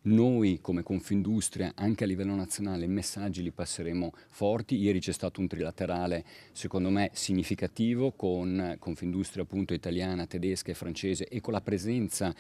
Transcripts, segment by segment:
Noi come Confindustria, anche a livello nazionale, i messaggi li passeremo forti. Ieri c'è stato un trilaterale, secondo me, significativo con Confindustria appunto italiana, tedesca e francese e con la presenza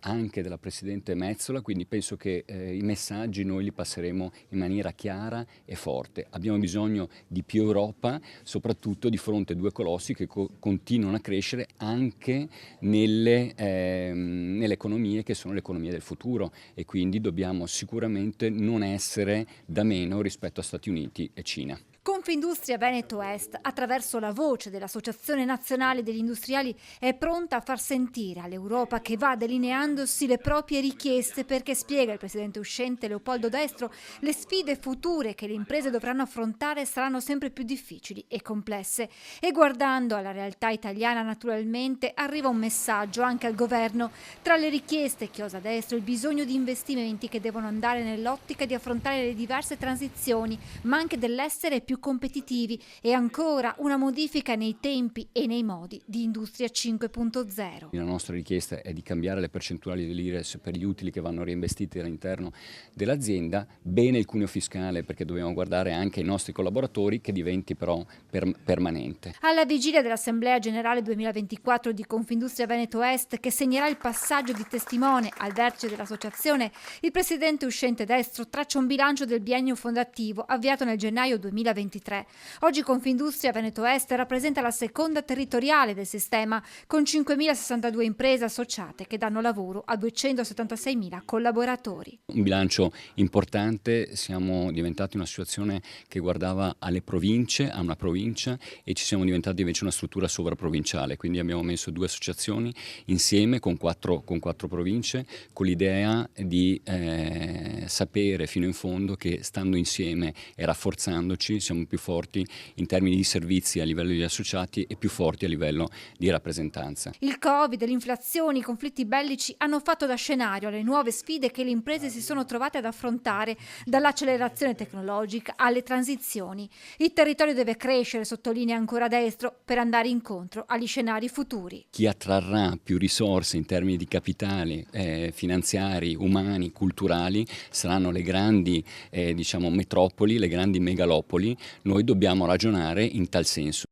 anche della Presidente Metsola, quindi penso che i messaggi noi li passeremo in maniera chiara e forte. Abbiamo bisogno di più Europa, soprattutto di fronte a due colossi che continuano a crescere anche nelle economie che sono le economie del futuro e quindi dobbiamo sicuramente non essere da meno rispetto a Stati Uniti e Cina. Confindustria Veneto Est, attraverso la voce dell'Associazione Nazionale degli Industriali, è pronta a far sentire all'Europa che va delineandosi le proprie richieste perché, spiega il presidente uscente Leopoldo Destro, le sfide future che le imprese dovranno affrontare saranno sempre più difficili e complesse. E guardando alla realtà italiana, naturalmente, arriva un messaggio anche al governo. Tra le richieste che osa Destro il bisogno di investimenti che devono andare nell'ottica di affrontare le diverse transizioni, ma anche dell'essere più competitivi e ancora una modifica nei tempi e nei modi di Industria 5.0. La nostra richiesta è di cambiare le percentuali dell'IRES per gli utili che vanno reinvestiti all'interno dell'azienda, bene il cuneo fiscale perché dobbiamo guardare anche ai nostri collaboratori, che diventi però permanente. Alla vigilia dell'Assemblea Generale 2024 di Confindustria Veneto Est, che segnerà il passaggio di testimone al vertice dell'associazione, il presidente uscente Destro traccia un bilancio del biennio fondativo avviato nel gennaio 2023. Oggi Confindustria Veneto Est rappresenta la seconda territoriale del sistema, con 5.062 imprese associate che danno lavoro a 276.000 collaboratori. Un bilancio importante, siamo diventati un'associazione che guardava alle province, a una provincia, e ci siamo diventati invece una struttura sovraprovinciale, quindi abbiamo messo due associazioni insieme con quattro province, con l'idea di sapere fino in fondo che stando insieme e rafforzandoci siamo più forti in termini di servizi a livello di associati e più forti a livello di rappresentanza. Il Covid, l'inflazione, i conflitti bellici hanno fatto da scenario alle nuove sfide che le imprese si sono trovate ad affrontare, dall'accelerazione tecnologica alle transizioni. Il territorio deve crescere, sottolinea ancora Destro, per andare incontro agli scenari futuri. Chi attrarrà più risorse in termini di capitali finanziari, umani, culturali saranno le grandi metropoli, le grandi megalopoli. Noi dobbiamo ragionare in tal senso.